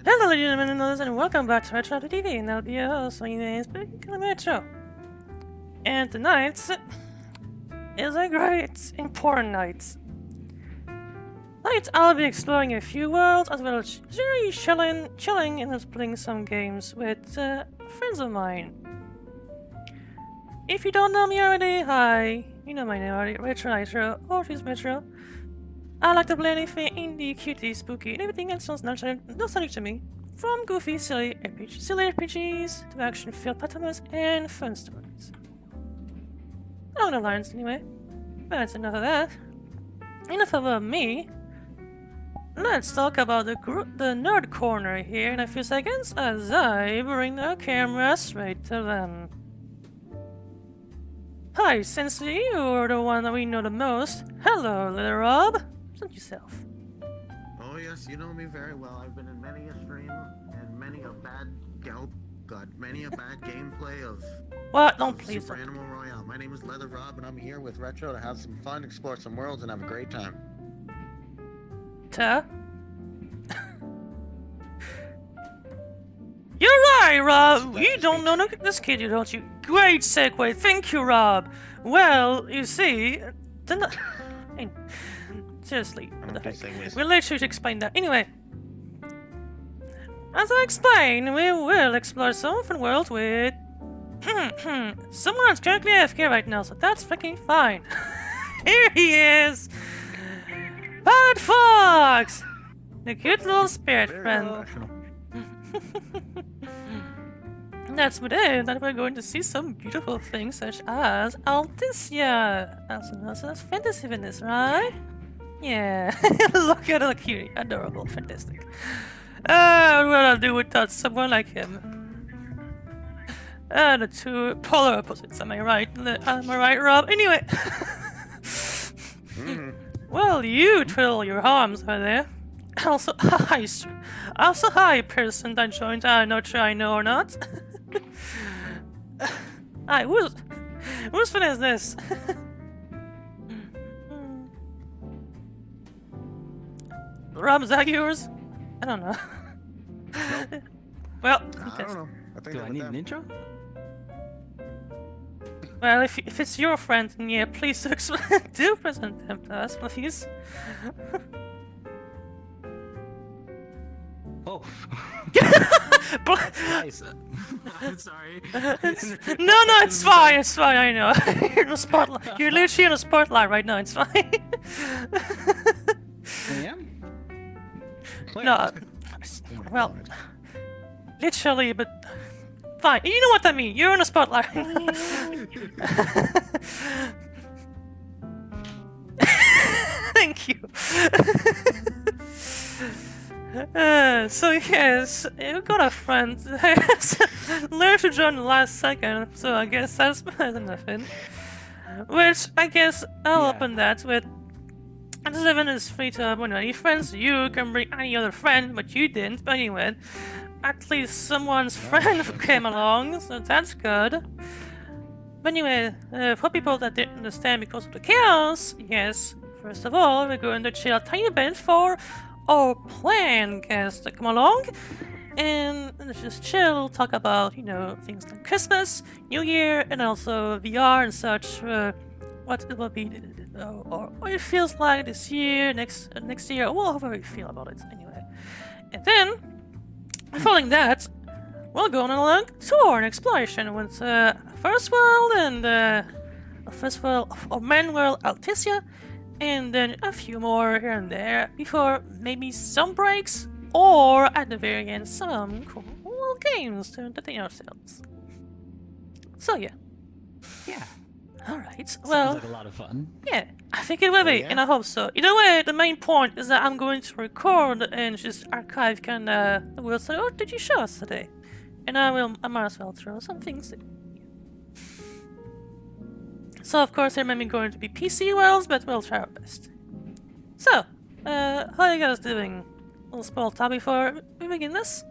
Hello, ladies and gentlemen, and welcome back to Retro TV, and I'll be your host for today's Metro. And tonight is a great, important night. Tonight, I'll be exploring a few worlds, as well as really chilling and just playing some games with friends of mine. If you don't know me already, hi, you know my name already, Retro, or she's Metro. I like to play anything indie, cutie, spooky, and everything that sounds nostalgic to me. From goofy, silly RPGs to action-filled platformers and fun stories. Along the lines, anyway. But that's enough of that. Enough about me. Let's talk about the nerd corner here in a few seconds as I bring the camera straight to them. Hi, since you're the one that we know the most, hello, little Rob. Present yourself. Oh yes, you know me very well. I've been in many a stream and many a bad gameplay of What? Don't please. Super Animal Royale. My name is Leather Rob, and I'm here with Retro to have some fun, explore some worlds, and have a great time. You're right, Rob. You don't know this kid, you don't you? Great segue. Thank you, Rob. Well, you see, seriously, we'll let you explain that. Anyway, as I explained, we will explore some different worlds with someone's currently AFK right now, so that's freaking fine. Here he is, Bad Fox, the cute little spirit friend. That's with it that we're going to see some beautiful things such as Alticia, also known as fantasy fitness, right? Yeah, look at how cute, adorable, fantastic. What would I do without someone like him? The two polar opposites, am I right? Am I right, Rob? Anyway. Well, you twiddle your arms over there. Also, hi, person that joined. I'm not sure I know or not. Hi, whose fun is this? Rob, is that yours? I don't know. Nope. Well, I don't know. I think Do I need an intro? Well, if it's your friend, then yeah, please do present them to us, please. Oh. Nice. I'm sorry. No, it's fine. It's fine. I know. You're in the spotlight. You're literally in the spotlight right now. It's fine. I am? Where? No. Well, literally, but fine. You know what I mean. You're in the spotlight. Thank you. So yes, you got a friend. Learned to join the last second, so I guess that's better than nothing. Which I guess I'll open that with. As this event is free to everyone, any friends, you can bring any other friend, but you didn't. But anyway, at least someone's friend came along, so that's good. But anyway, for people that didn't understand because of the chaos, yes, first of all, we're going to chill a tiny bit for our planned guests to come along and just chill, talk about, you know, things like Christmas, New Year, and also VR and such, what it will be, or what it feels like this year, next year, or however you feel about it, anyway. And then, following that, we'll go on a long tour and exploration with first world and first world of Manuel Alticia, and then a few more here and there before maybe some breaks, or at the very end some cool games to entertain ourselves. So yeah. Alright, well, sounds like a lot of fun. Yeah, I think it will be, yeah. and I hope so. Either way, the main point is that I'm going to record and just archive the world. So, what did you show us today? And I might as well throw some things in. So, of course, there may be going to be PC worlds, but we'll try our best. So, how are you guys doing? A little small talk before we begin this.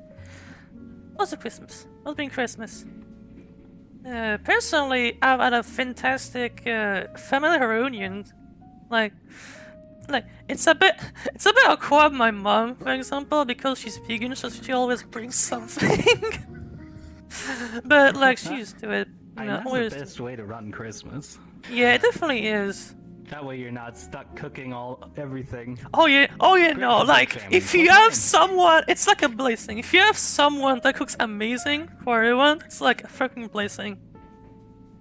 What's been Christmas? Personally, I've had a fantastic family reunion. Like, like it's a bit awkward with my mom, for example, because she's vegan, so she always brings something. But like she's used to it. I You mean, know, that's always. the best way to run Christmas. Yeah, it definitely is. That way you're not stuck cooking everything. Oh yeah, Great no, for big like, families. if you Like have mine. someone, it's like a blessing. If you have someone that cooks amazing for everyone, it's like a freaking blessing.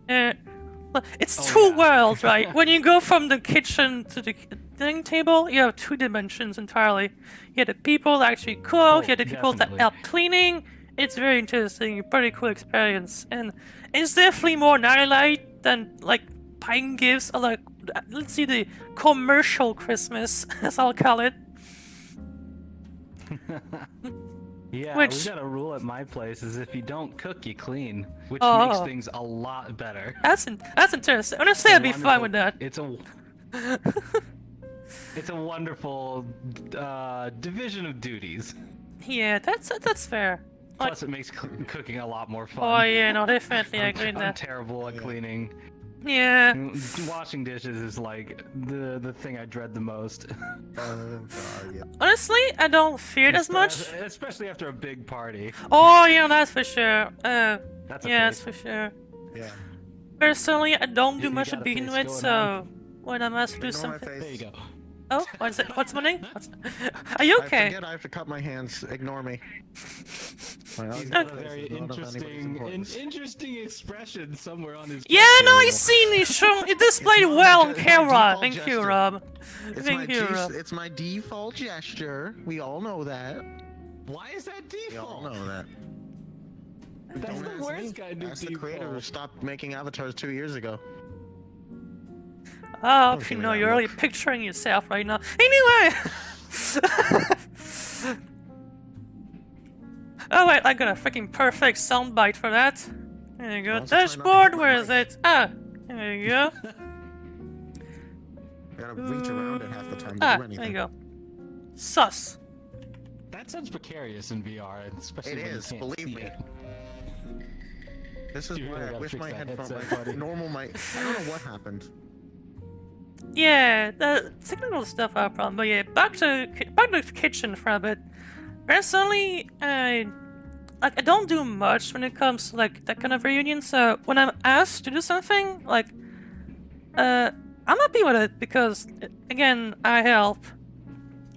It's Oh, two yeah. worlds, right? When you go from the kitchen to the dining table, you have two dimensions entirely. You have the people that actually cook, you have the people definitely. that help cleaning. It's very interesting, pretty cool experience, and it's definitely more nightlight than like buying gifts or like, let's see, the commercial Christmas, as I'll call it. Yeah, Which- we got a rule at my place: is if you don't cook, you clean, which makes Oh. things a lot better. That's interesting. Honestly, I'd be fine with that. It's a wonderful division of duties. Yeah, that's fair. Like, Plus, it makes cooking a lot more fun. oh yeah, no, definitely I agree with I'm that. terrible at cleaning. Yeah. Washing dishes is like the thing I dread the most. God, yeah. Honestly, I don't fear it as much. Especially after a big party. Oh yeah, that's for sure. That's a Yeah, face. that's for sure. Yeah. Personally, I don't do You much got to a begin face with, going so on. when I'm asked to do Ignore my something. face. There you go. Oh, what's it? What's my name? Are you I okay? forget I have to cut my hands. Ignore me. He's got a very interesting expression somewhere on his. Yeah, no, I seen you show. You displayed not well my on de- my camera. default Thank you, gesture. Rob. It's Thank you, Rob. it's my default gesture. We all know that. Why is that We all default? know that. That's Don't the ask worst me. kind of Ask the creator who default. stopped making avatars 2 years ago. I hope Don't you give me know that you're already look. picturing yourself right now. Anyway! Oh wait, I got a freaking perfect soundbite for that. There you go. Also try not to Dashboard, hit my where is mic. it? Ah, there you go. I gotta reach around it half the time to Ah, do anything. there you go. Sus. That sounds precarious in VR, especially It when is, you can't believe see me. it. This is You why really I gotta wish fix my that headphone, headset, buddy. normal mic. I don't know what happened. Yeah, the technical stuff are a problem, but yeah, back to the kitchen for a bit. Personally, I don't do much when it comes to like that kind of reunion. So when I'm asked to do something, like, I'm happy with it because again, I help.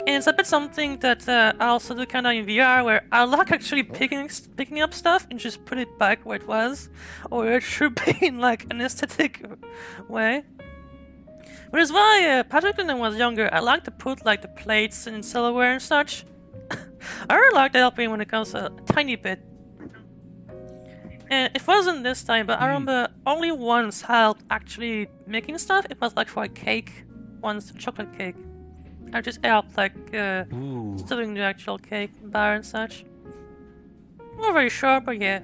And it's a bit something that I also do kind of in VR, where I like actually picking up stuff and just put it back where it was, or it should be in like an aesthetic way. Whereas when particularly when I was younger, I like to put like the plates and silverware and such. I really like helping when it comes to a tiny bit. And it wasn't this time, but I remember only once helped actually making stuff. It was like for a cake, once, a chocolate cake. I just helped like Ooh. doing the actual cake bar and such. Not very sure, but yeah.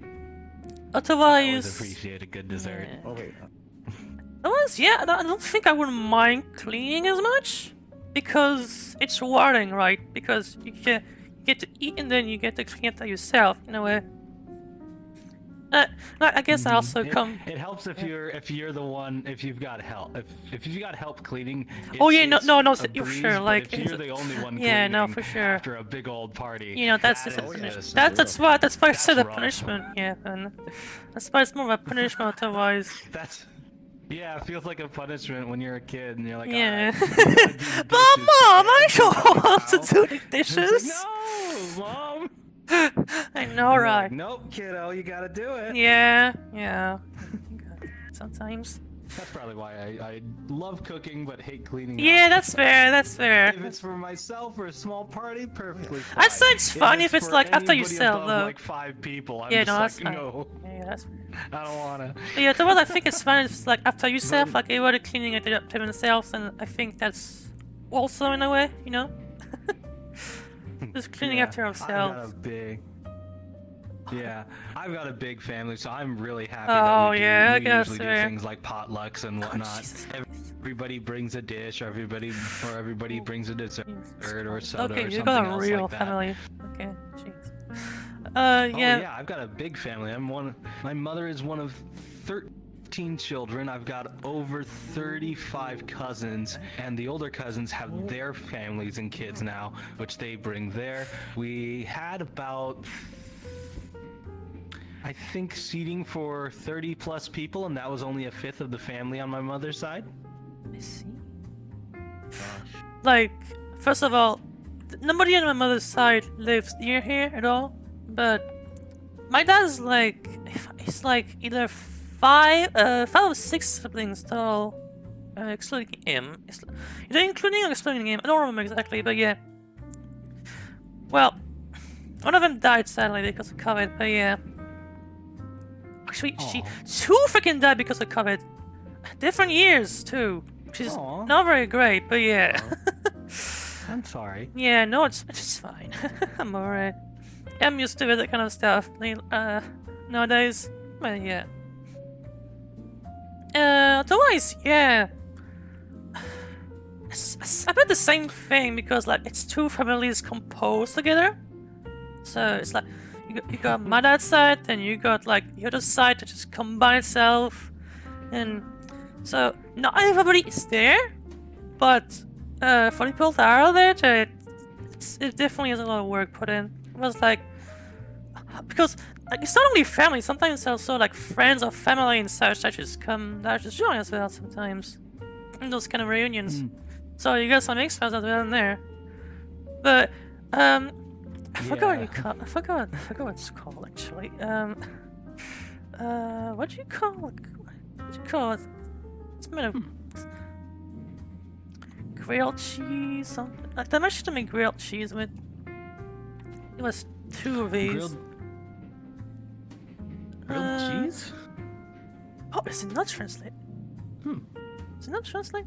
I always Otherwise, appreciate a good dessert. yeah. Oh wait. Otherwise, yeah, I don't think I wouldn't mind cleaning as much because it's rewarding, right? Because you get to eat and then you get to clean it yourself in a way. I guess I also come. It helps if you're the one, if you've got help. If you've got help cleaning. Oh, yeah, no, it's no, a you're breeze, sure, but like, if you're the only one yeah, cleaning no, for sure. after a big old party. You know, that's that just a is punishment. just- That's why I said a rough. punishment. Yeah, and that's why it's more of a punishment otherwise. That's yeah, it feels like a punishment when you're a kid and you're like, Yeah. "Alright, you gotta do the But dishes mom, I today." don't want to do the It's dishes. like, no, mom. I know, You're right? like, nope, kiddo, you gotta do it. Yeah. Sometimes. That's probably why I love cooking but hate cleaning. Yeah, up. that's fair. That's fair. If it's for myself or a small party, perfectly fine. I'd say it's fine if it's for like after you anybody sell, above, though. like 5 people, I'm Yeah, just no, like, that's fine. no, Yeah, that's. I don't wanna. Yeah, the one I think it's fine if it's like after yourself, like everybody cleaning it up to themselves, and I think that's also in a way, you know, just cleaning Yeah, after I've got ourselves. a big. Yeah, I've got a big family, so I'm really happy Oh, that we yeah, I do. We guess, usually do yeah. things like potlucks and whatnot. Jesus. Everybody brings a dish, or everybody brings a dessert or soda Okay, or you something got a else real like that. family. Okay, jeez. Oh Yeah. yeah, I've got a big family. My mother is one of 13 children. I've got over 35 cousins, and the older cousins have their families and kids now, which they bring there. We had about, I think, seating for 30 plus people, and that was only a fifth of the family on my mother's side. I see. Gosh. Like, first of all, nobody on my mother's side lives near here at all, but my dad's like, he's like either five or six siblings total, excluding him. Either including or excluding him, I don't remember exactly, but yeah. Well, one of them died sadly because of COVID, but yeah. Actually, two freaking died because of COVID. Different years too, which is not very great, but yeah. I'm sorry. Yeah, no, it's fine. I'm alright. I'm used to it, that kind of stuff. Nowadays, but yeah. Otherwise, yeah. I bet the same thing because like it's two families composed together. So it's like you got my dad's side, then you got like the other side that just combine itself, and so not everybody is there, but for the people that are there, it definitely has a lot of work put in. It was like because like it's not only family, sometimes it's also like friends or family and such that just join us well sometimes in those kind of reunions. So you got some extras as well in there. But I forgot what you call. I forgot what it's called actually. What do you call it? What do you call it? It's made of grilled cheese. Something. Like that should have been grilled cheese with. It was two of these. Grilled cheese? Oh, is it not translate? Is it not translate?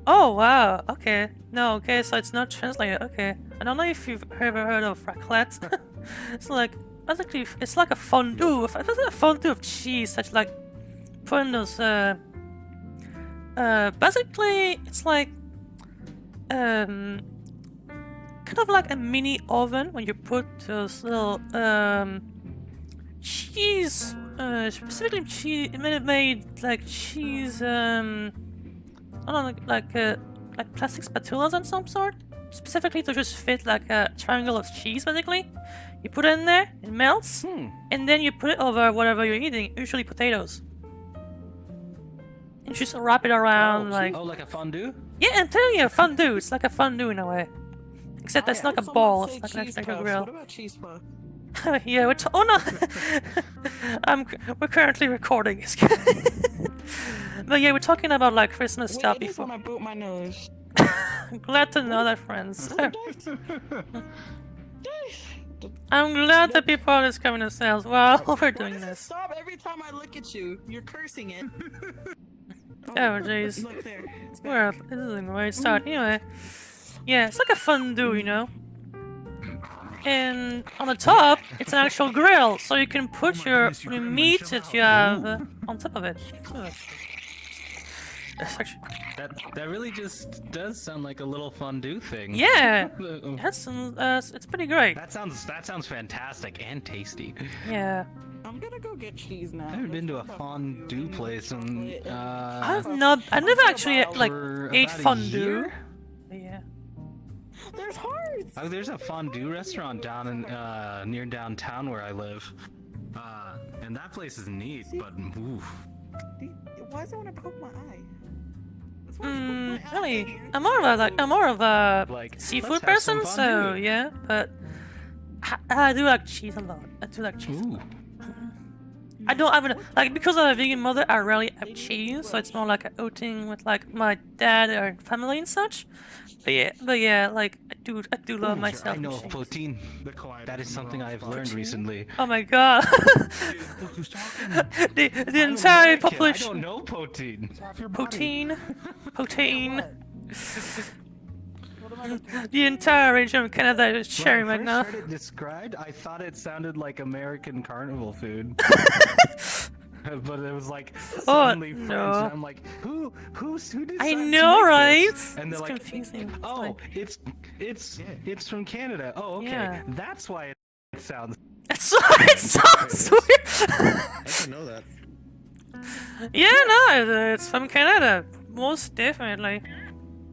Oh wow. Okay. No. Okay. So it's not translated. Okay. I don't know if you've ever heard of raclette. It's like basically it's like a fondue. It's a fondue of cheese. Such like putting those. Basically it's like kind of like a mini oven when you put those little cheese. Specifically cheese. It made like cheese. I don't know, like plastic spatulas of some sort, specifically to just fit like a triangle of cheese. Basically, you put it in there, it melts, and then you put it over whatever you're eating, usually potatoes, and just wrap it around like a fondue. Yeah, I'm telling you, a fondue. It's like a fondue in a way, except it's not a ball. It's like a grill. What about cheese puff? Yeah, oh no, we're currently recording. But yeah, we're talking about like Christmas stuff before. I boot my nose. I'm glad to know that, friends. I'm glad that people are discovering themselves while we're doing this. Stop every time I look at you. You're cursing it. Oh jeez. Look there. We're up. This is a great start. Anyway, yeah, it's like a fondue, you know. And on the top, it's an actual grill, so you can put your meat that you have on top of it. That really just does sound like a little fondue thing. Yeah, it's pretty great. That sounds fantastic and tasty. Yeah. I'm gonna go get cheese now. I haven't been to a fondue place in I never actually like ate fondue. Yeah. There's hearts. Oh, there's a fondue restaurant down in near downtown where I live, and that place is neat. But oof. Why does it want to poke my eye? Really? I'm more of a Like, seafood person, so yeah. But I do like cheese a lot. I do like cheese. Ooh. I don't have like because I'm a vegan mother. I rarely have cheese, so it's more like an outing with like my dad or family and such. But yeah, like I do love myself. I know protein. That is something I have learned recently. Oh my god! the entire population. I don't know protein. Protein. The entire region of Canada is sharing right now. When I first heard it described, I thought it sounded like American carnival food. But it was like suddenly French, and I'm like, who decided I know, right? And they're it's like, confusing. oh, it's from Canada. Oh, okay, Yeah. that's why it sounds. It sounds weird. I didn't know that. Yeah, no, it's from Canada. Most definitely.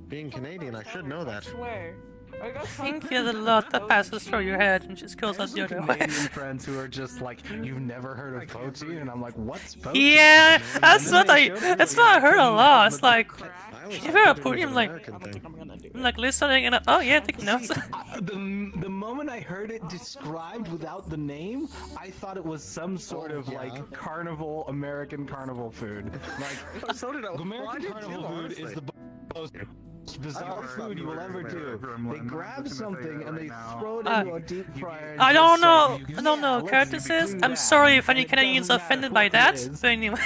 Being Canadian, I should know I that. swear. I think there's a lot that passes through your head and just goes out the other way. Canadian friends who are just like, you've never heard of poaching, and I'm like, what's poaching? Yeah, that's And then what they showed me that's the what I heard a American lot. one, It's but like, I always you thought ever that it put was him an like, American thing. I'm gonna do it. like listening and oh yeah, taking notes. the moment I heard it described without the name, I thought it was some sort of yeah. like carnival, American carnival food. Like, So did I. American carnival food is the most bizarre food you will ever do. They grab something and they throw it into a deep fryer. I don't know. I I don't know what character this is. I'm sorry if any Canadians are offended by that. But anyway.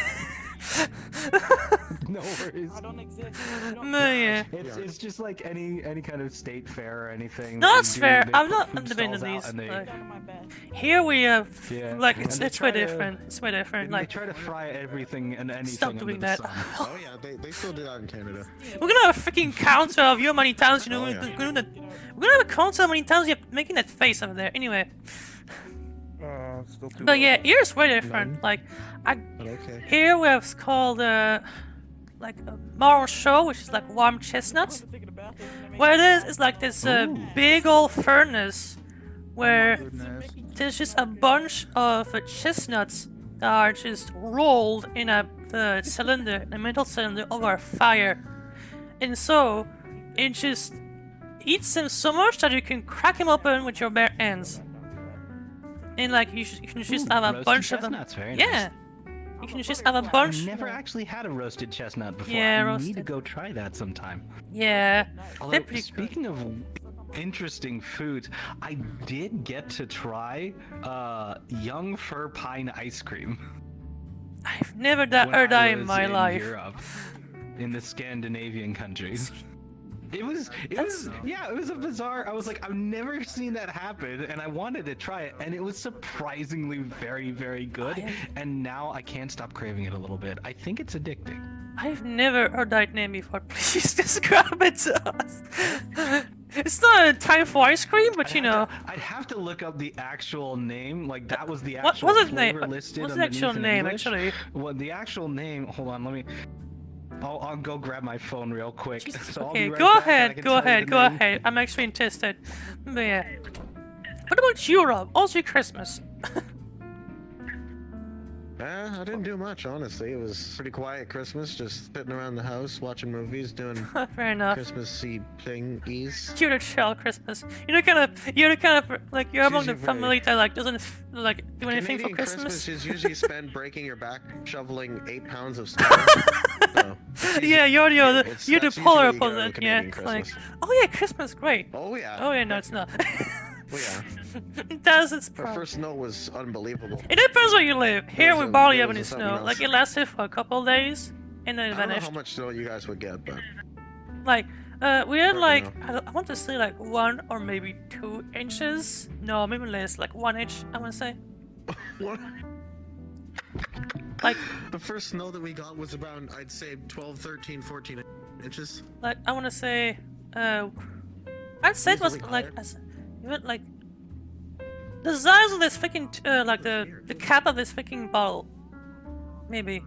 No worries. I don't exist. You don't No, yeah. It's just like any kind of state fair or anything. No, that it's you do, fair. they I'm put not food debating stalls out these. and they- Like, get out of my bed. here we have, Yeah. like, And it's they way try to- different. It's way different. They Like, try to fry everything and anything stop under doing the that. sun. Oh yeah, they still do that in Canada. We're gonna have a freaking counter of you how many times you know. Oh, yeah. We're gonna have a counter how many times you're making that face over there. Anyway, Still too but low. yeah, here's way different. Like, But okay. here we have called like a moral show, which is like warm chestnuts. I'm taking a bath, and it What it is like this Ooh. big old furnace where Goodness. there's just a bunch of chestnuts that are just rolled in a cylinder, a metal cylinder over a fire. And so it just eats them so much that you can crack them open with your bare hands. And like you can just have a Roasted bunch of them. chestnuts, very Yeah. nice. You can just have a bunch. I've never actually had a roasted chestnut before. Yeah, I roasted. need to go try that sometime. Yeah. Although, They're pretty good. speaking of interesting foods, I did get to try young fir pine ice cream. I've never when heard I that in was my life. Europe, in the Scandinavian countries. It was a bizarre. I was like, I've never seen that happen, and I wanted to try it, and it was surprisingly very, very good. And now I can't stop craving it a little bit. I think it's addicting. I've never heard that name before. Please describe it to us. It's not a time for ice cream, but you know. I'd have to look up the actual name. Like that was the What actual was its name? flavor listed. What's the actual underneath in name, English. actually? Well, the actual name. Hold on, let me. I'll go grab my phone real quick. Jesus, So I'll okay, be right go back and I ahead, can go tell you ahead, the go name. ahead. I'm actually interested. But yeah. What about Europe? Also Christmas. I didn't do much, honestly. It was pretty quiet Christmas, just sitting around the house, watching movies, doing Fair enough. Christmassy thingies. You're the child Christmas. You're the kind of like you're among the usually very- family that like doesn't like do anything Canadian for Christmas. is usually spent breaking your back shoveling 8 pounds of snow. So, Yeah, you're the It's- you're the that's polar usually, opposite. Yeah, Canadian like Christmas. oh yeah, Christmas great. Oh yeah. Oh yeah, no, it's not. Oh yeah. It does its Our part. first snow was unbelievable. It depends where you live. Here we was a- barely there have any was a something snow. else. Like it lasted for a couple of days and then it I don't know vanished. how much snow you guys would get, but Like we had Never like know. I want to say like 1 or maybe 2 inches. No, maybe less. Like 1 inch. I want to say. what? Like The first snow that we got was around, I'd say, 12, 13, 14 inches. I want to say I'd say it was Easily like higher. even like the size of this freaking like the cap of this freaking bottle. Maybe.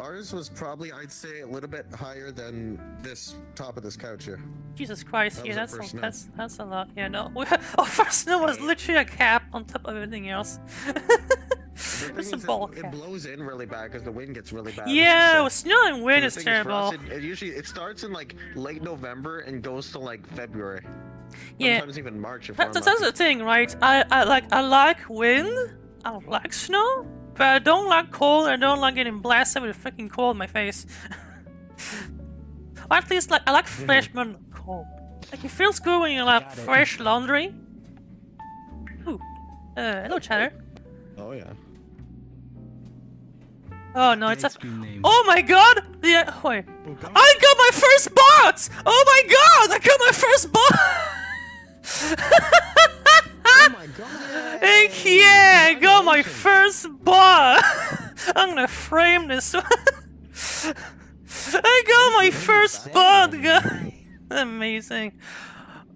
Ours was probably, I'd say, a little bit higher than this top of this couch here. Jesus Christ, That yeah, was our that's first snow. that's a lot. Yeah, no. Our first snow was literally a cap on top of everything else. The It's thing a is, ball it cap. blows in really bad because the wind gets really bad. Yeah, So- with snow and wind the is thing for us, terrible. it usually starts in like late November and goes to like February. Yeah, Sometimes even March if that's we're the unlucky. thing, right? I like wind. I like snow, but I don't like cold. I don't like getting blasted with a freaking cold in my face. Or at least like I like fresh but not cold. Like it feels good when you have Got it. fresh laundry. Ooh, hello, chatter. Oh yeah. Oh no, it's a. Ice cream name. Oh my god! Yeah, wait. I got my first bot! Oh my god! I got my first bot! Oh my god. Heck yeah! I got my first bot! I'm gonna frame this one. I got my first bot, guys! Amazing.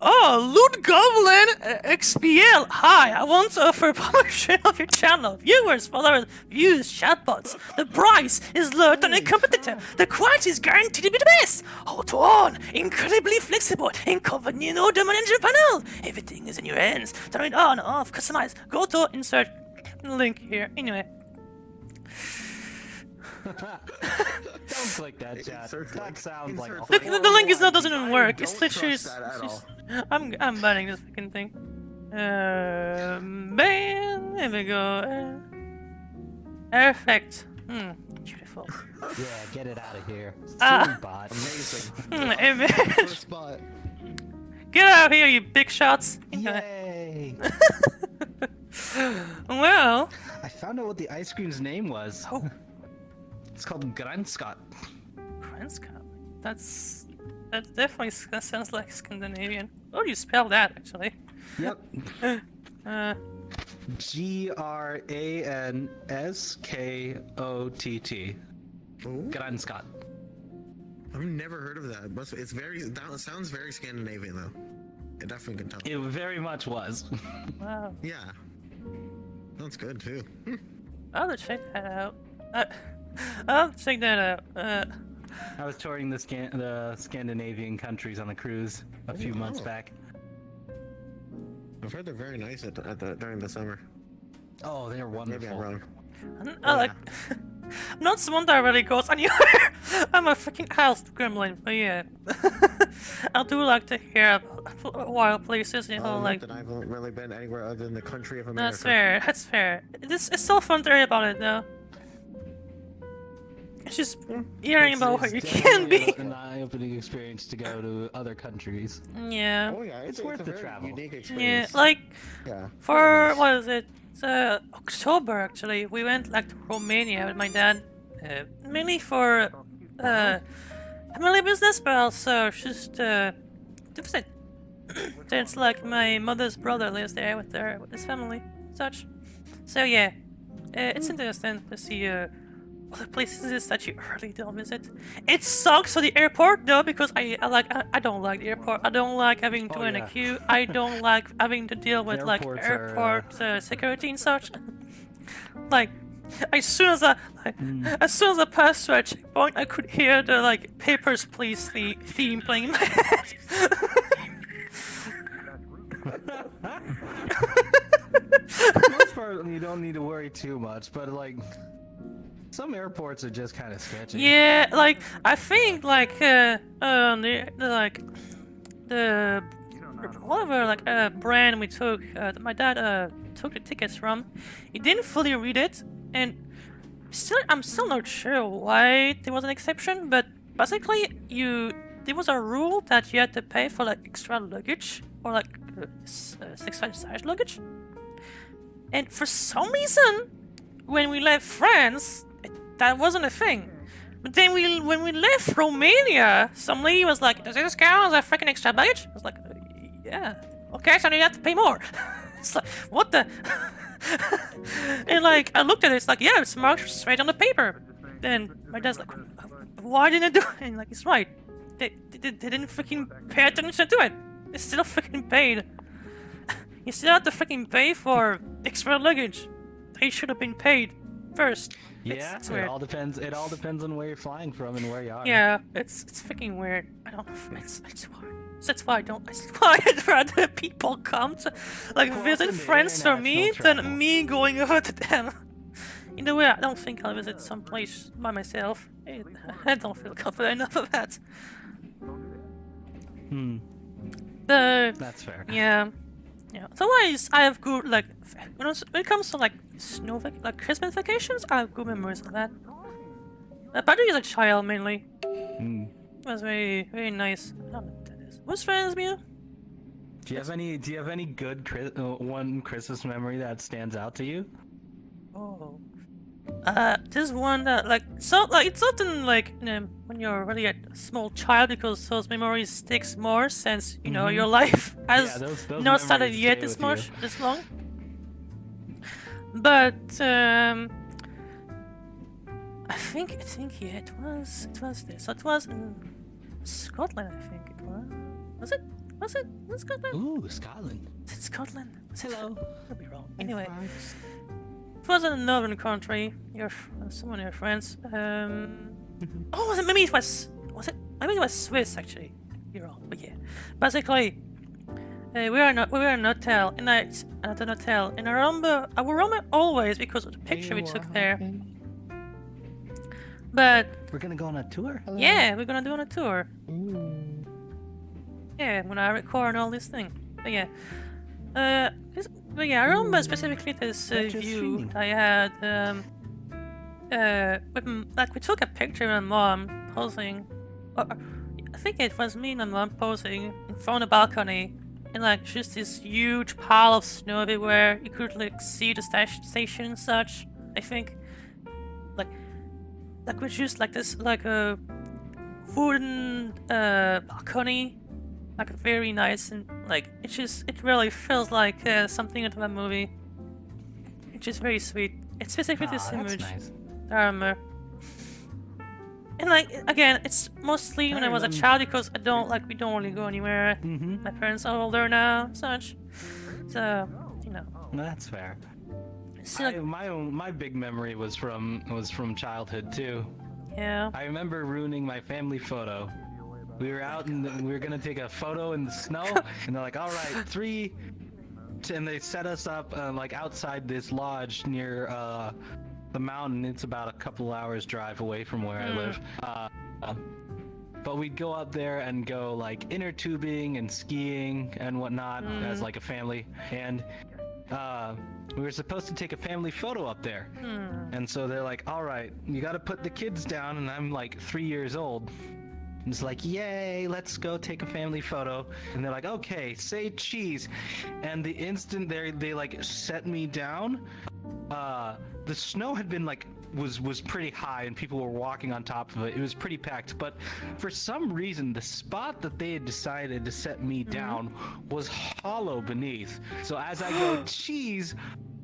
Oh, Loot Goblin XPL. Hi, I want to offer promotion of your channel. Viewers, followers, views, chatbots. The price is lower than a competitor. The quality is guaranteed to be the best. Auto on, incredibly flexible, inconvenient order manager panel. Everything is in your hands. Turn it on, off, customize. Go to insert link here. Anyway. Don't click that, chat. That sounds like a The link is not doesn't even work. Don't It's literally. trust that at all. I'm banning this fucking thing. Ban. There we go. Perfect. Beautiful. Yeah, get it out of here. Ah. Silly bot. Amazing. Image. First spot. Get out of here, you big shots. Yay! Well. I found out what the ice cream's name was. Oh. It's called Granskott. Kranska. That definitely sounds like Scandinavian. Oh, you spell that actually. Yep. Granskott. Ooh, Granskott. I've never heard of that. But it's very. That sounds very Scandinavian though. It definitely can tell. It very much was. Wow. Yeah. That's good too. I'll check that out. I'll check that out. I was touring the Scandinavian countries on a cruise a few months back. I've heard they're very nice during the summer. Oh, they're Maybe I'm wonderful. wrong. I like. I'm not someone that really goes anywhere. I'm a freaking house gremlin, but yeah. I do like to hear about wild places, you know, like. That I haven't really been anywhere other than the country of America. That's fair. That's fair. It's so fun to hear about it, though. It's just hearing about where you can be. An eye-opening experience to go to other countries. Yeah. Oh yeah, It's a worth the very travel. Unique Yeah, experience. like Yeah. for what is it? October actually. We went like to Romania with my dad, mainly for family business, but also just to visit. It's like my mother's brother lives there with his family, such. So yeah, it's interesting to see other places that you really don't visit. It sucks for the airport though, because I don't like the airport. I don't like having to in a queue. I don't like having to deal with like Airports airport security and such. Like as soon as I passed through a checkpoint, I could hear the like Papers, Please theme playing in my head. For the most part, you don't need to worry too much, but like some airports are just kind of sketchy. Yeah, like I think like the whatever like brand we took, that my dad took the tickets from, he didn't fully read it, and I'm still not sure why there was an exception, but basically there was a rule that you had to pay for like extra luggage or like extra size luggage, and for some reason when we left France that wasn't a thing. But then when we left Romania, some lady was like, "Does this count as a freaking extra baggage?" I was like, "Yeah, okay, so you have to pay more." It's like, what the? And like, I looked at it, it's like, yeah, it's marked straight on the paper. Then my dad's like, "Why didn't they do it?" And like, it's right. They didn't freaking pay attention to it. They still freaking paid. You still have to freaking pay for extra luggage. They should have been paid first. Yeah, It's it weird. all depends. It all depends on where you're flying from and where you are. Yeah, it's freaking weird. I don't know. It's hard. That's why I'd rather people come to like visit Welcome to friends for me international travel. than me going over to them. Either way, I don't think I'll visit some place by myself. I don't feel confident enough of that. That's fair. Yeah. Otherwise, I have good like when it comes to like like Christmas vacations, I have good memories of that. But as a child mainly. It was very very nice. I don't know what that is. What's friends, Mew? Do you have any good one Christmas memory that stands out to you? Oh. There's one that it's often like when you're really a small child, because those memories sticks more since your life has those not started memories yet stay with this long. But I think yeah, it was this. So it was in Scotland, I think it was. Was it? Was it? Was Scotland? Ooh, Scotland. Was it Scotland? Hello. Could be wrong. Anyway, it was in a northern country. Some of your friends. Oh, was it? Maybe it was. Was it? Maybe it was Swiss actually. You're wrong, but yeah. Basically, we were in a hotel, and at an hotel. And I remember always because of the picture we took there. But We're gonna go on a tour. Hello. yeah, we're gonna do on a tour. Yeah, when I record all this thing. But yeah. But yeah, I remember specifically this view that I had. Like we took a picture of my mom posing. I think it was me and my mom posing in front of the balcony, and like just this huge pile of snow everywhere. You could like see the station and such. I think, like with just like this like a wooden balcony. Like very nice and like it really feels like something out of a movie. It's just very sweet. It's specifically this image. Nice. I remember. And like again, it's mostly when I was a child because we don't really go anywhere. My parents are older now, and such. So you know. That's fair. So, My big memory was from childhood too. yeah. I remember ruining my family photo. We were out and we were gonna take a photo in the snow, and they're like, "All right, 3," and they set us up like outside this lodge near the mountain. It's about a couple hours drive away from where I live. But we'd go up there and go like inner tubing and skiing and whatnot as like a family, and we were supposed to take a family photo up there. And so they're like, "All right, you got to put the kids down," and I'm like 3 years old. And it's like, yay, let's go take a family photo. And they're like, okay, say cheese. And the instant they like set me down, the snow had been like was pretty high and people were walking on top of it. It was pretty packed, but for some reason the spot that they had decided to set me down was hollow beneath. So as I go cheese,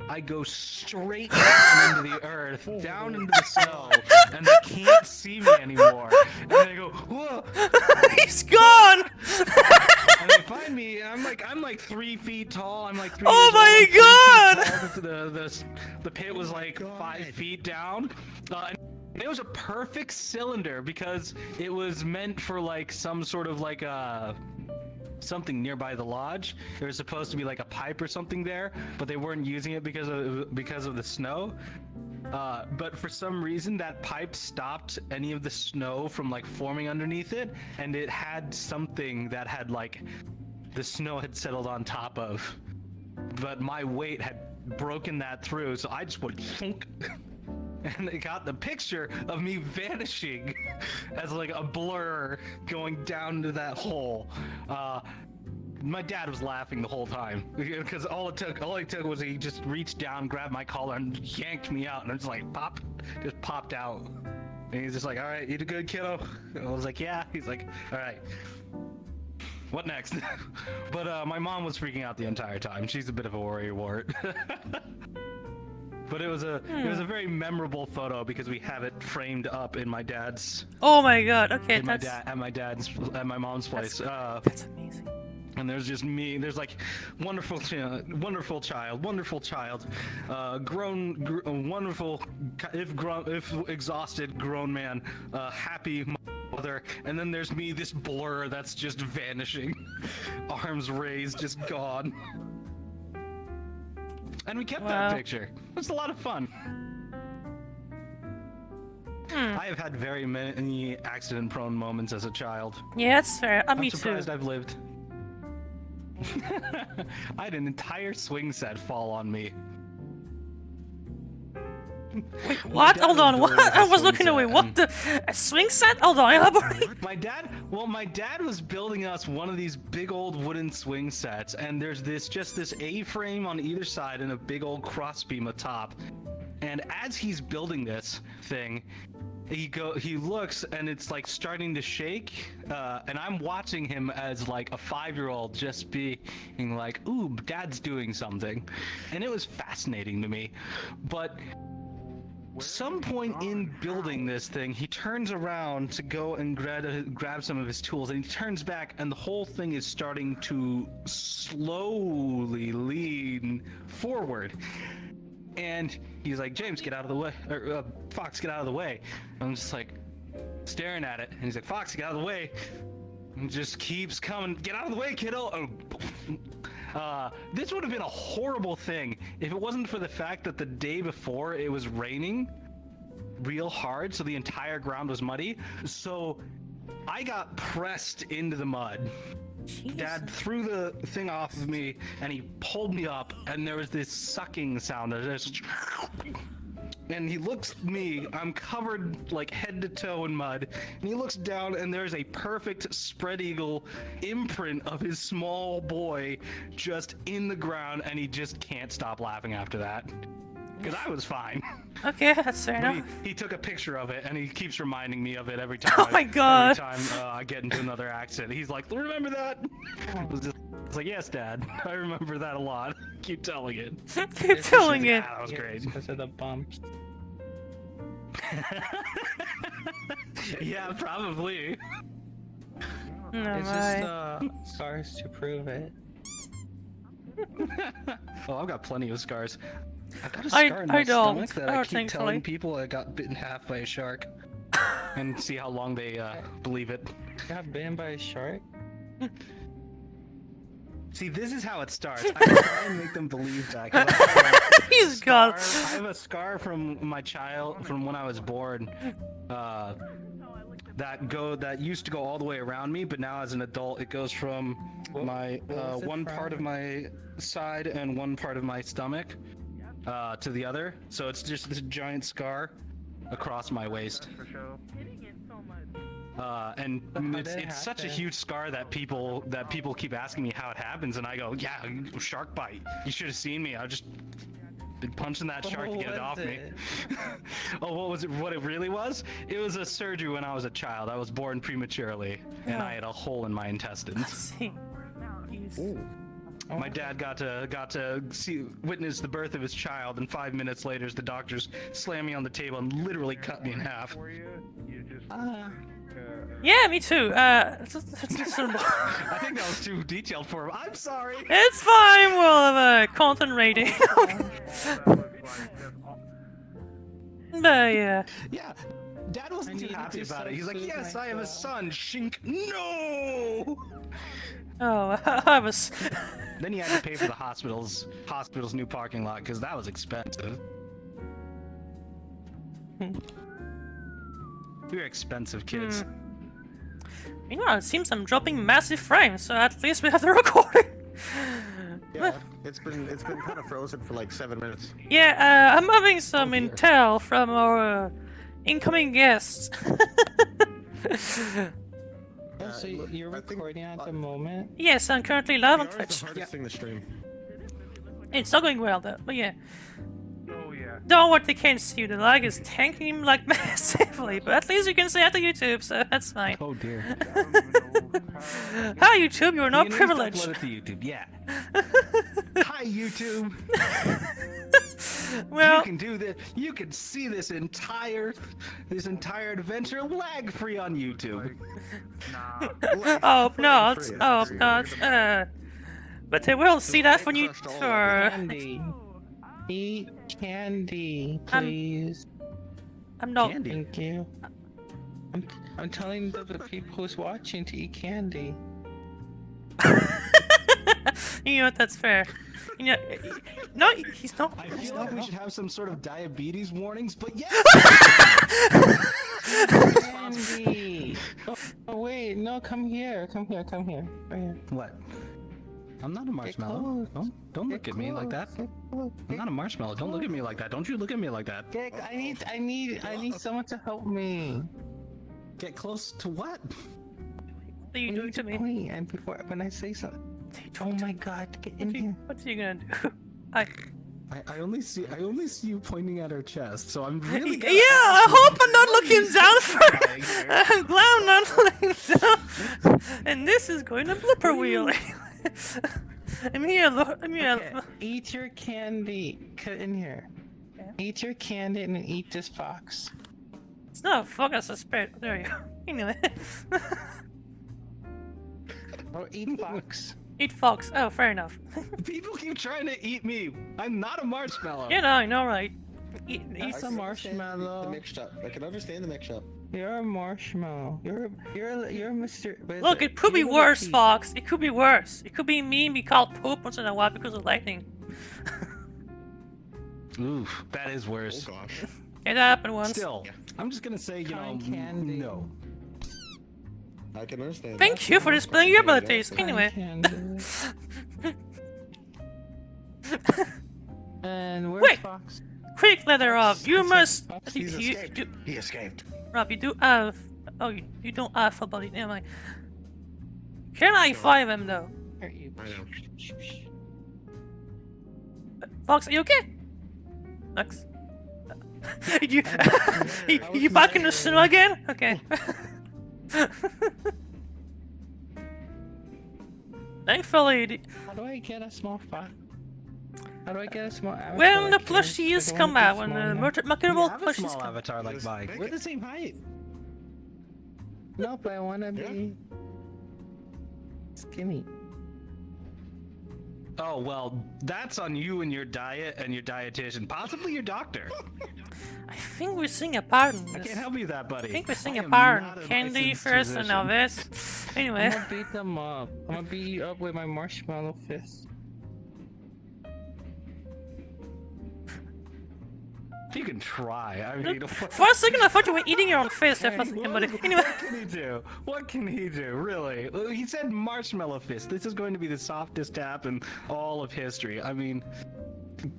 I go straight down into the earth, down into the snow, and they can't see me anymore. And they go, whoa! He's gone! And they find me. I'm like 3 feet tall. I'm like 3 Oh years my old, 3 feet God! tall. The pit was like 5 feet down. And it was a perfect cylinder because it was meant for like some sort of like something nearby the lodge. There was supposed to be like a pipe or something there, but they weren't using it because of the snow. But for some reason that pipe stopped any of the snow from like forming underneath it, and it had something that had like the snow had settled on top of, but my weight had broken that through, so I just went thunk. And they got the picture of me vanishing as like a blur going down into that hole. My dad was laughing the whole time because all it took was he just reached down, grabbed my collar, and yanked me out, and I just like just popped out. And he's just like, "All right, you did good, kiddo." And I was like, "Yeah." He's like, "All right, what next?" But my mom was freaking out the entire time. She's a bit of a worrywart. But it was a very memorable photo because we have it framed up in my dad's. Oh my God! Okay, at my mom's place. That's amazing. And there's just me. There's like wonderful child, wonderful, if exhausted, grown man, happy mother, and then there's me, this blur that's just vanishing, arms raised, just gone. And we kept that picture. It was a lot of fun. I have had very many accident-prone moments as a child. Yeah, that's fair. I'm Me surprised too. I've lived. I had an entire swing set fall on me. What? Hold on. What? building I a was swing looking away. set, What and- the? A swing set? Hold on. Elaborate. My dad was building us one of these big old wooden swing sets, and there's this A-frame on either side and a big old crossbeam atop. And as he's building this thing, he looks and it's like starting to shake, and I'm watching him as like a 5-year-old just being like, "Ooh, Dad's doing something," and it was fascinating to me. But some point in building this thing, he turns around to go and grab some of his tools, and he turns back, and the whole thing is starting to slowly lean forward. And he's like, James, get out of the way, or Fox, get out of the way. I'm just like staring at it, and he's like, Fox, get out of the way. And just keeps coming. Get out of the way, kiddo. This would have been a horrible thing if it wasn't for the fact that the day before it was raining real hard, so the entire ground was muddy. So I got pressed into the mud. Jeez. Dad threw the thing off of me, and he pulled me up, and there was this sucking sound. And he looks at me, I'm covered like head to toe in mud, and he looks down, and there's a perfect spread eagle imprint of his small boy just in the ground, and he just can't stop laughing after that. Because I was fine. Okay, that's fair But enough. he took a picture of it, and he keeps reminding me of it every time. Oh my God. Every time I get into another accident, he's like, "Remember that?" It's like, "Yes, Dad, I remember that a lot." Keep telling it. Keep telling it. Ah, that was great. Because of the bumps. Yeah, probably. No, It's just scars to prove it. Oh, I've got plenty of scars. I've got a I- scar in I my don't. stomach that Oh, I keep thankfully. telling people I got bitten half by a shark, and see how long they believe it. Got bitten by a shark? See, this is how it starts. I try and make them believe that. 'Cause I have a He's got. I have a scar from from when I was born. That used to go all the way around me, but now as an adult, it goes from my what was it one part of from? my side and one part of my stomach to the other. So it's just this giant scar across my waist. And it's such a huge scar that people keep asking me how it happens, and I go, yeah, shark bite. You should have seen me. I just been punching that shark to get it off me. Oh, what was it? What it really was? It was a surgery when I was a child. I was born prematurely, and I had a hole in my intestines. See. Jeez. My dad got to witness the birth of his child, and 5 minutes later, the doctors slammed me on the table and literally cut me in half. Yeah, me too. It's understandable. I think that was too detailed for him. I'm sorry. It's fine. We'll have a content rating. But yeah. Yeah, Dad wasn't too need to happy do about it. He's like, something yes, I have a myself." son. Shink. No. Oh, I was. Then he had to pay for the hospital's new parking lot because that was expensive. We were expensive kids. Meanwhile, it seems I'm dropping massive frames, so at least we have the recording. Yeah, it's been kind of frozen for like 7 minutes. Yeah, I'm having some intel from our incoming guests. Oh, so you're I think- recording at the moment? Yes, I'm currently live on PR is the Twitch. hardest thing to stream. It's not going well though, but yeah. Oh yeah. Don't worry, they can't see you. The lag is tanking him like massively, but at least you can say hi to YouTube, so that's fine. Oh dear. I don't even know how. Hi YouTube, you're not You know, privileged. upload it to YouTube. Yeah. Hi YouTube. Well, You can do this. You can see this entire adventure lag free on YouTube. Nah. oh no, but they will see that when you crushed all for. Candy. Eat candy, I'm- please. I'm not. Candy. Thank you. I'm telling the people who's watching to eat candy. You know what? That's fair. You know, no, he's not. I he's feel not like we wrong. should have some sort of diabetes warnings, but yeah. Candy. Oh wait, no, come here. Right here. What? I'm not a marshmallow. close. Don't look at me like that. I'm not a marshmallow. Don't look at me like that. Don't you look at me like that. I need someone to help me. Get close to what? What are you I doing need to me? point, and before when I say something. Oh my God, get in here. What are you gonna do? I. I only see you pointing at her chest, so I'm really. Yeah, I hope I'm not looking down for. I'm glad I'm not looking down. And this is going to blooper wheel. I'm here. Look. I'm here. Okay, eat your candy. Get in here. Yeah. Eat your candy and eat this fox. It's not a fuck, it's a spirit. There you go. Anyway. Or eat fox. Eat fox. Oh, fair enough. People keep trying to eat me. I'm not a marshmallow. You know, right? Eat That's a The marshmallow. mix up. I can understand the mix up. You're a marshmallow. You're Mr. what is Look, it could be You're worse, Pete. Fox. It could be worse. It could be me be called poop once in a while because of lightning. Oof, that is Oh worse. gosh. It happened once. Still, I'm just gonna say, Cotton candy. no. I can understand. Thank you for displaying your abilities. Cotton Anyway. candy. And where's Wait. Fox? Quick, leather Rob. You must. He's You, escaped. He escaped. Rob, you do have. Oh, you don't have full body. Never mind. Can I find him though? Hurt you. I know. Fox, are you okay? Max? you, I was you back in the there. cinema again? Okay. Thankfully, How do I get a small fox? How do I get a small avatar? when the like yours? plushies I don't come wanna out, be when small the enough. marketable You have a plushies small come avatar like Just Mike. make We're it. the same height. No, but I wanna Yeah. be skinny. Oh well, that's on you and your diet and your dietitian, possibly your doctor. I think we're seeing a pattern. I This. can't help you with that, buddy. I think we're seeing I a am pattern. not a Candy licensed first and now physician. this. I'm Anyway. gonna beat them up. I'm gonna beat you up with my marshmallow fist. You can try. I mean, For a second, I thought you were eating your own face. I was thinking, but anyway. What can he do? What can he do? Really? He said marshmallow fist. This is going to be the softest tap in all of history. I mean,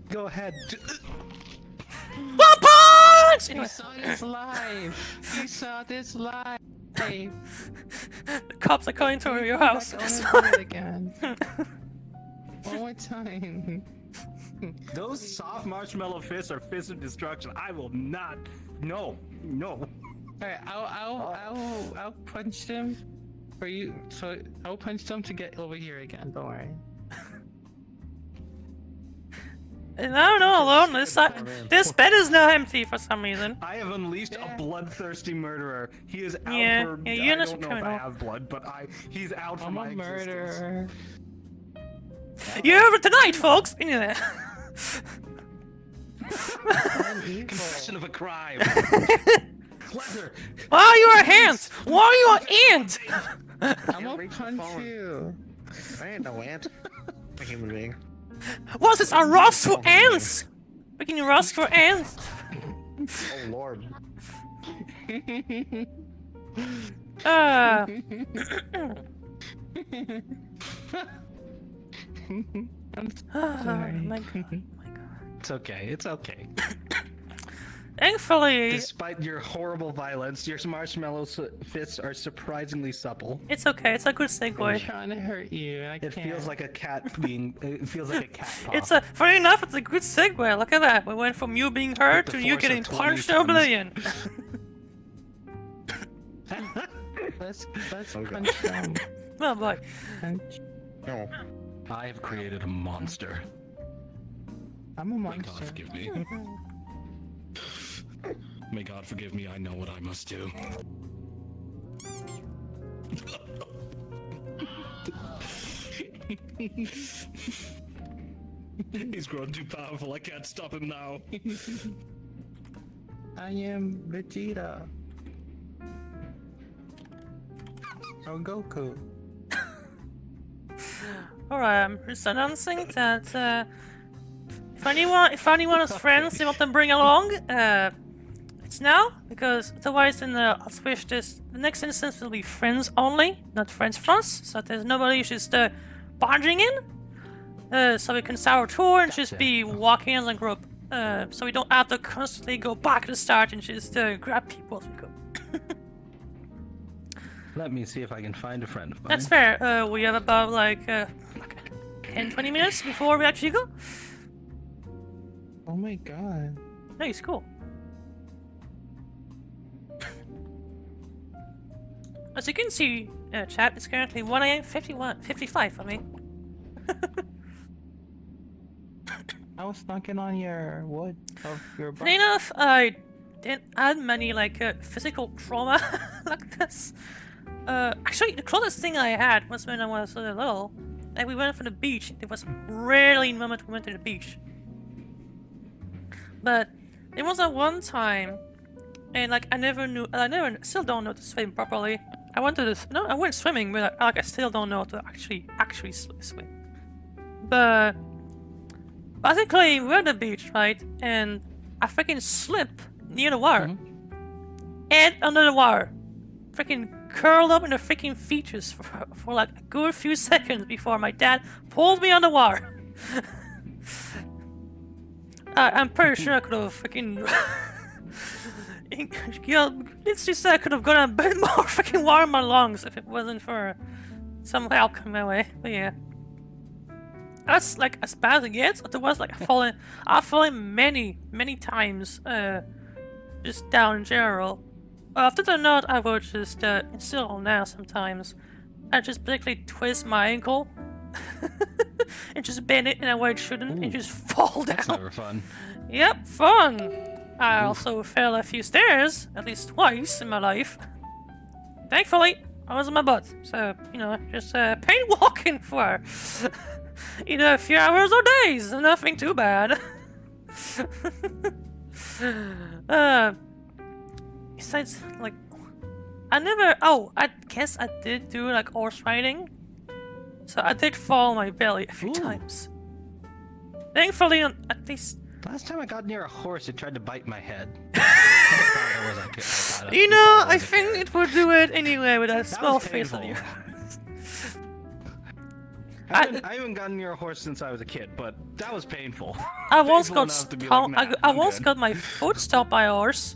go ahead. One punch! You Anyway, saw this live. You saw this live. Hey, the cops are coming to your house. I wanna do it again. One more time. Those soft marshmallow fists are fists of destruction. I will not. No. No. Alright, I'll punch them for you. So I'll punch them to get over here again. Don't worry. No, alone. This bed is now empty for some reason. I have unleashed Yeah. a bloodthirsty murderer. He is out Yeah, for. yeah, I you're don't innocent know if I criminal. have blood, but he's out for I'm my a existence. murderer. You're over tonight, folks. Anyway. I'm evil. Confession of a crime. Clever. Why are you a ant? Why are you an ant? I'm gonna punch you. I ain't no ant. A human being. What's this? A roast for ants? We can roast for ants. Oh lord. I'm Oh sorry. my god. It's okay. It's okay. Thankfully, Despite your horrible violence, your marshmallow fists are surprisingly supple. it's okay. It's a good I'm segue. trying to hurt you. And I It can't. feels like a cat being. It feels like a cat paw. It's a funny enough. It's a good segue. Look at that. We went from you being hurt the to you force of getting 20 punched to tons. oblivion. Let's Okay. punch them. Oh boy. Punch. No. I have created a monster. I'm a May God monster. forgive me. May God forgive me. I know what I must do. He's grown too powerful. I can't stop him now. I am Vegeta. Or Goku. Alright, I'm just announcing that if anyone has friends they want to bring along, it's now, because otherwise in the I'll switch this. The next instance will be friends only, not friends plus, so there's nobody just barging in. So we can start our tour and just be walking as a group. So we don't have to constantly go back to the start and just grab people as we go. Let me see if I can find a friend of mine. That's fair. We have about like 10-20 minutes before we actually go. Oh my god. Nice, cool. As you can see, chat, it's currently 1 a.m. 55 for me. I was knocking on your wood of your Funny enough, I didn't have many like physical trauma like this. Actually, the closest thing I had was when I was little. Like we went for the beach. It was rarely the moment we went to the beach. But it was at one time, and like I still don't know to swim properly. I went to this. No, I went swimming, but I still don't know to actually swim. But basically, we're at the beach, right? And I freaking slip near the water, and under the water, freaking curled up in the freaking features for like a good few seconds before my dad pulled me on the water. I'm pretty sure I could have freaking. Let's just say I could have gotten a bit more freaking water in my lungs if it wasn't for some help coming my way. But yeah. That's like as bad as it gets. Otherwise, like I've fallen many times, just down in general. After the note, I would just still now sometimes. I just basically twist my ankle and just bend it in a way it shouldn't, and just fall down. That's never fun. Yep, fun. I also fell a few stairs, at least twice in my life. Thankfully, I was on my butt, so you know, just pain walking for either a few hours or days. Nothing too bad. Besides, like, I guess I did do like horse riding, so I did fall on my belly a few times. Thankfully, at least. Last time I got near a horse, it tried to bite my head. You know, I think it would do it anyway with that small face of yours. I haven't gotten near a horse since I was a kid, but that was painful. I once got I once good. got my foot stomped by a horse.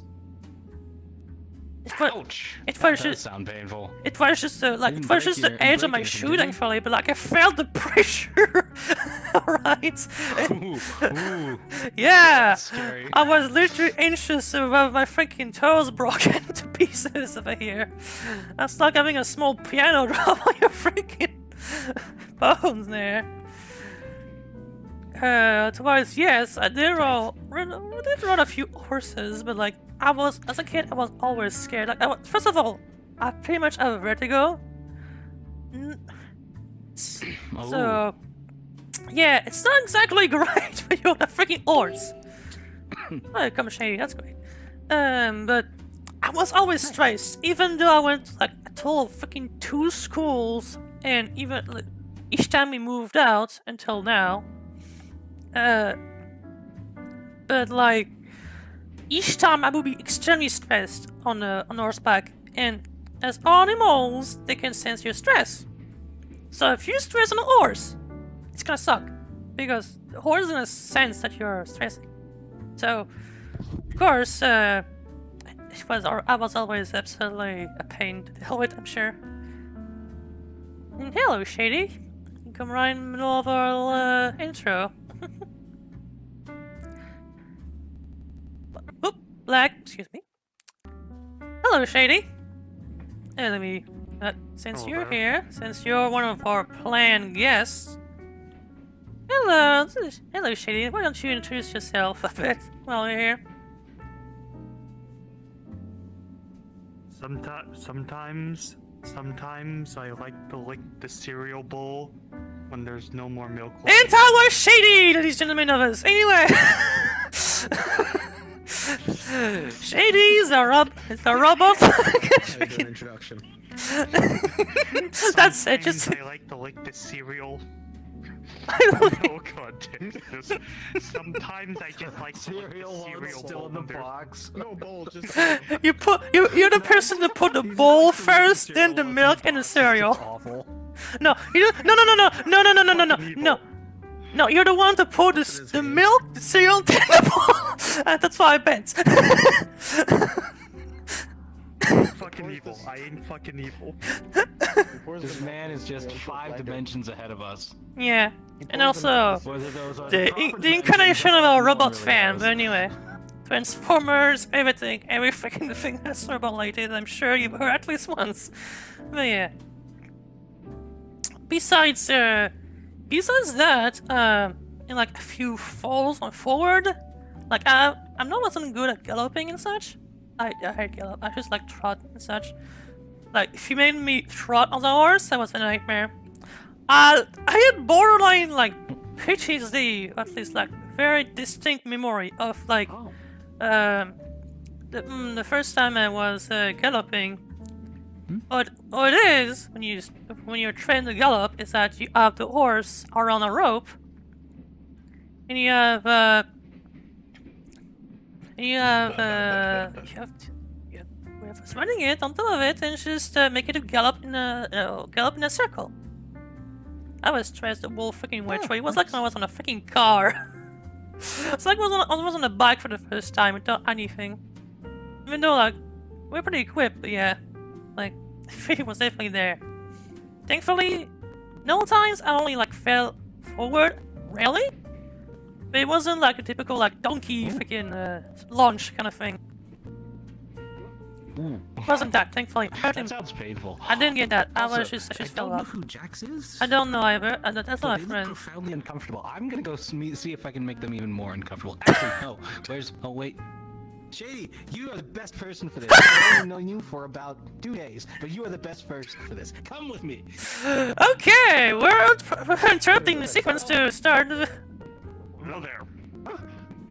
Ouch! It That was does just sound painful. it was just like it Didn't was break just the your- edge of break my anything, shoe, did you? thankfully, but like I felt the pressure. Alright. Ooh, Yeah. that's scary. I was literally inches above my freaking toes broken to pieces over here. That's like having a small piano drop on your freaking bones there. Otherwise, yes, I did ride a few horses, but like as a kid, I was always scared. Like, first of all, I pretty much have vertigo. So, yeah, it's not exactly great when you're on a freaking horse. Oh, come shady, that's great. But I was always stressed, even though I went to, like, a total of freaking 2 schools, and even like, each time we moved out until now. But like, each time I would be extremely stressed on horseback, and as animals, they can sense your stress. So if you stress on a horse, it's gonna suck, because the horse is gonna sense that you're stressing. So, of course, I was always absolutely a pain to deal with, I'm sure. And hello, Shady. You come right in the middle of our intro. Oop, Black, excuse me. Hello, Shady. Let me, since Hello you're there. here, since you're one of our planned guests. Hello, Shady. Why don't you introduce yourself a bit while you're here? Sometimes I like to lick the cereal bowl when there's no more milk left. And I was Shady, ladies and gentlemen of us. Anyway. Shady's a robot. How you doing, introduction? That's it. Just Sometimes I like to lick the cereal. No context. Sometimes I just like to lick the Cereal while it's cereal still bowl in the when there's- box. No bowl, just. you're the person to put the bowl first, then the milk and the cereal. Awful. No, no. No, you're the one to put the milk, the cereal, then the bowl. That's why I bent. Fucking evil. I ain't fucking evil. This man is just 5 dimensions ahead of us. Yeah, and also Whether those are the proper incarnation of dimensions, a no one robot really fan. knows. But anyway, Transformers, everything, every freaking thing that's robot related. I'm sure you've heard at least once. But yeah. Besides that, in like a few falls on forward. Like I'm not wasn't good at galloping and such. I hate gallop. I just like trot and such. Like if you made me trot on the horse, that was a nightmare. I had borderline like PTSD, at least like very distinct memory of like the first time I was galloping. But what it is when you're trained to gallop is that you have the horse around a rope, and you have running it on top of it and just make it gallop in a circle. I was stressed the whole freaking way through. It was like I was on a freaking car. It's like I was on a bike for the first time without anything. Even though like we're pretty equipped, but yeah, like the feeling was definitely there. Thankfully, no times I only like fell forward, rarely. But it wasn't like a typical like donkey freaking launch kind of thing. It wasn't that, thankfully. That sounds painful. I didn't get that. I Also, just I fell don't know off. who Jax is. I don't know either. That's not They a look friend. profoundly uncomfortable. I'm gonna go see if I can make them even more uncomfortable. Actually, no. Oh wait. Shady, you are the best person for this. I've only known you for about 2 days, but you are the best person for this. Come with me. Okay, we're interrupting the sequence to start